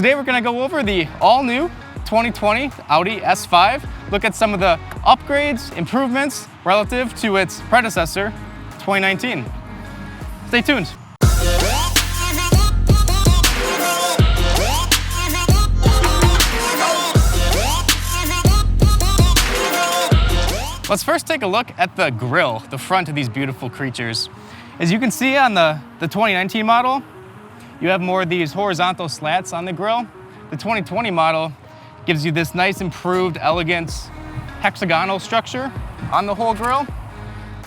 Today we're going to go over the all-new 2020 Audi S5, look at some of the upgrades, improvements relative to its predecessor, 2019. Stay tuned. Let's first take a look at the grille, the front of these beautiful creatures. As you can see on the 2019 model, you have more of these horizontal slats on the grille. The 2020 model gives you this nice, improved, elegant, hexagonal structure on the whole grille.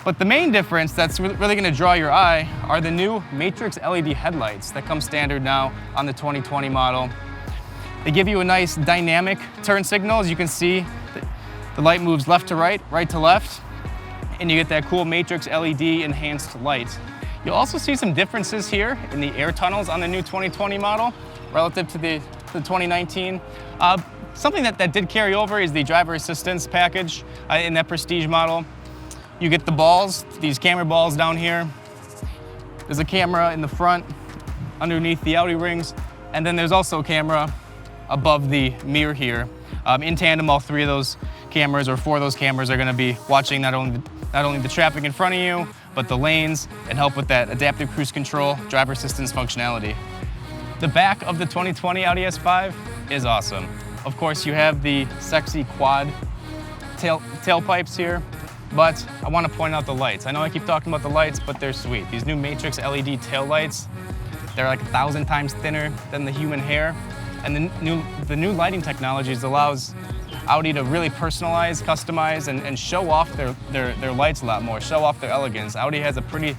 But the main difference that's really going to draw your eye are the new Matrix LED headlights that come standard now on the 2020 model. They give you a nice dynamic turn signal. As you can see, the light moves left to right, right to left, and you get that cool Matrix LED enhanced light. You'll also see some differences here in the air tunnels on the new 2020 model relative to the 2019. Something that did carry over is the driver assistance package in that Prestige model. You get the balls, these camera balls down here. There's a camera in the front underneath the Audi rings, and then there's also a camera above the mirror here. In tandem, all three of those cameras, or four of those cameras, are going to be watching not only the traffic in front of you, but the lanes, and help with that adaptive cruise control, driver assistance functionality. The back of the 2020 Audi S5 is awesome. Of course, you have the sexy quad tailpipes here, but I want to point out the lights. I know I keep talking about the lights, but they're sweet. These new Matrix LED tail lights, they're like 1,000 times thinner than the human hair. And the new lighting technologies allows Audi to really personalize, customize, and show off their lights a lot more, show off their elegance. Audi has a pretty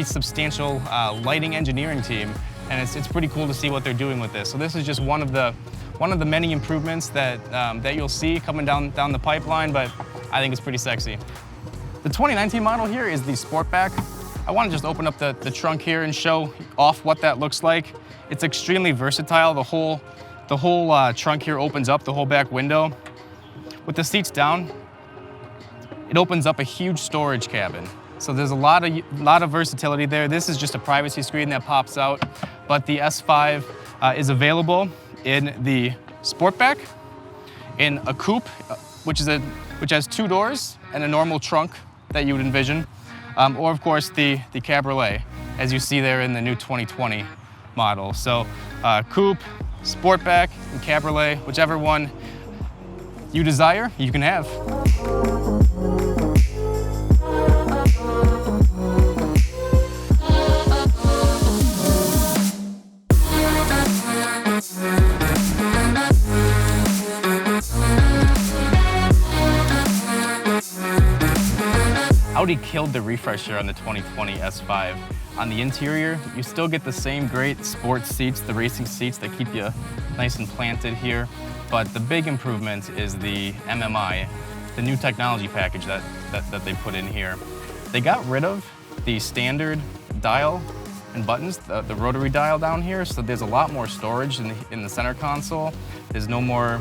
substantial lighting engineering team, and it's pretty cool to see what they're doing with this. So this is just one of the many improvements that you'll see coming down the pipeline, but I think it's pretty sexy. The 2019 model here is the Sportback. I want to just open up the trunk here and show off what that looks like. It's extremely versatile. The whole trunk here opens up, the whole back window. With the seats down, it opens up a huge storage cabin. So there's a lot of versatility there. This is just a privacy screen that pops out, but the S5 is available in the Sportback, in a coupe, which has two doors and a normal trunk that you would envision, or of course the Cabriolet, as you see there in the new 2020 model. So coupe, Sportback, and Cabriolet, whichever one you desire, you can have. Audi killed the refresher on the 2020 S5. On the interior, you still get the same great sports seats, the racing seats that keep you nice and planted here. But the big improvement is the MMI, the new technology package that they put in here. They got rid of the standard dial and buttons, the rotary dial down here, so there's a lot more storage in the center console. There's no more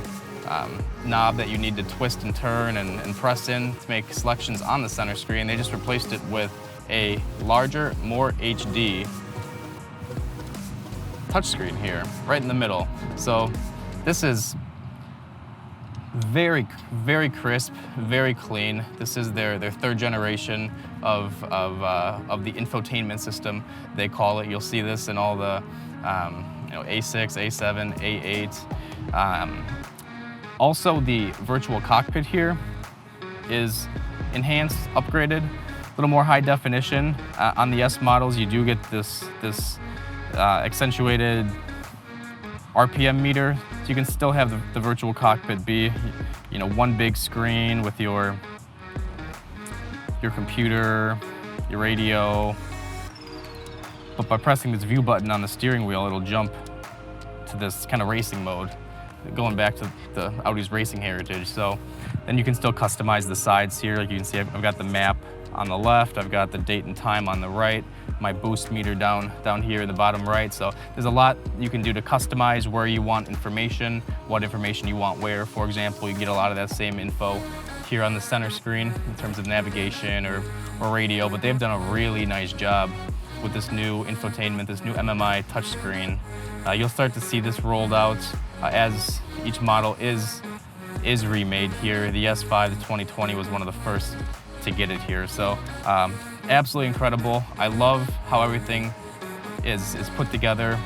knob that you need to twist and turn and press in to make selections on the center screen. They just replaced it with a larger, more HD touchscreen here, right in the middle. So this is very, very crisp, very clean. This is their third generation of the infotainment system, they call it. You'll see this in all the A6, A7, A8. Also, the virtual cockpit here is enhanced, upgraded, a little more high definition. On the S models, you do get this accentuated RPM meter, so you can still have the virtual cockpit be, one big screen with your computer, your radio. But by pressing this view button on the steering wheel, it'll jump to this kind of racing mode, going back to the Audi's racing heritage. So then you can still customize the sides here. Like you can see, I've got the map on the left, I've got the date and time on the right, my boost meter down here in the bottom right. So there's a lot you can do to customize where you want information, what information you want where. For example, you get a lot of that same info here on the center screen in terms of navigation or radio, but they've done a really nice job with this new infotainment, this new MMI touchscreen, You'll start to see this rolled out as each model is remade here. The S5, the 2020, was one of the first to get it here. So absolutely incredible. I love how everything is put together.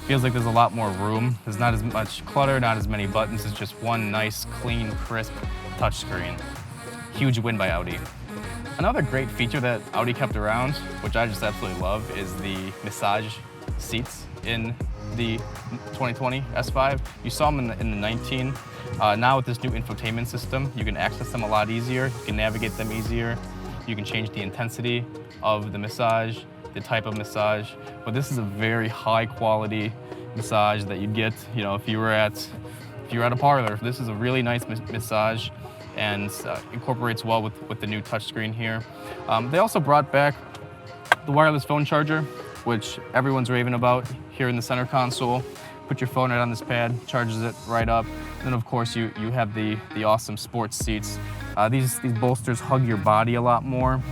Feels like there's a lot more room. There's not as much clutter, not as many buttons. It's just one nice, clean, crisp touchscreen. Huge win by Audi. Another great feature that Audi kept around, which I just absolutely love, is the massage seats in the 2020 S5. You saw them in the 19. Now with this new infotainment system, you can access them a lot easier. You can navigate them easier. You can change the intensity of the massage, the type of massage. But this is a very high quality massage that you'd get, you know, if you were at a parlor. This is a really nice massage, and incorporates well with the new touchscreen here. They also brought back the wireless phone charger, which everyone's raving about here in the center console. Put your phone right on this pad, charges it right up. And then of course you have the awesome sports seats. These bolsters hug your body a lot more.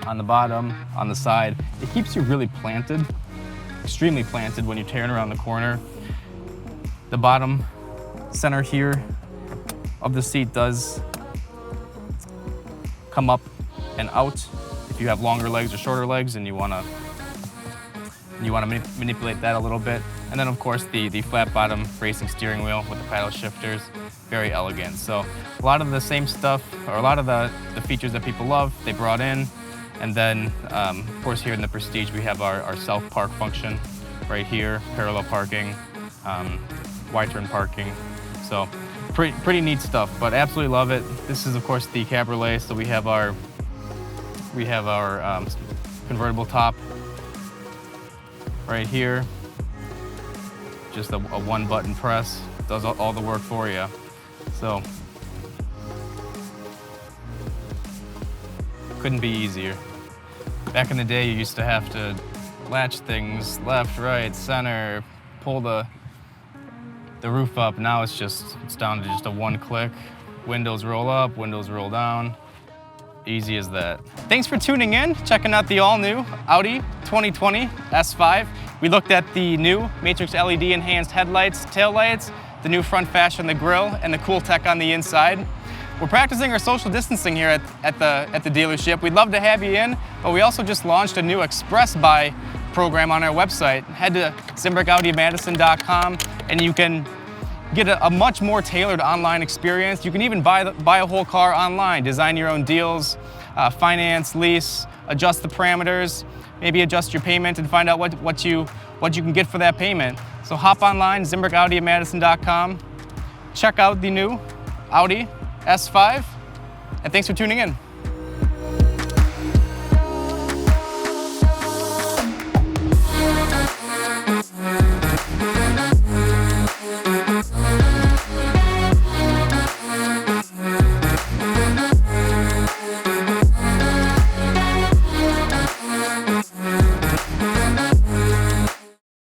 On the bottom, on the side, it keeps you really planted, extremely planted when you're tearing around the corner. The bottom center here of the seat does come up and out if you have longer legs or shorter legs and you want to manipulate that a little bit. And then of course the flat bottom racing steering wheel with the paddle shifters, very elegant. So a lot of the same stuff, or a lot of the features that people love, they brought in. And then of course here in the Prestige we have our self-park function right here, parallel parking, Y-turn parking. So pretty neat stuff, but absolutely love it. This is of course the Cabriolet, so we have our convertible top right here. Just a one button press, does all the work for you. So couldn't be easier. Back in the day you used to have to latch things left, right, center, pull the roof up. Now it's down to just a one click. Windows roll up, windows roll down. Easy as that. Thanks for tuning in, checking out the all-new Audi 2020 S5. We looked at the new Matrix LED enhanced headlights, taillights, the new front fascia in the grille, and the cool tech on the inside. We're practicing our social distancing here at the dealership. We'd love to have you in, but we also just launched a new express buy program on our website. Head to ZimbrickAudiMadison.com and you can get a much more tailored online experience. You can even buy a whole car online, design your own deals, finance, lease, adjust the parameters, maybe adjust your payment and find out what you can get for that payment. So hop online, ZimbrickAudiMadison.com, check out the new Audi S5, and thanks for tuning in.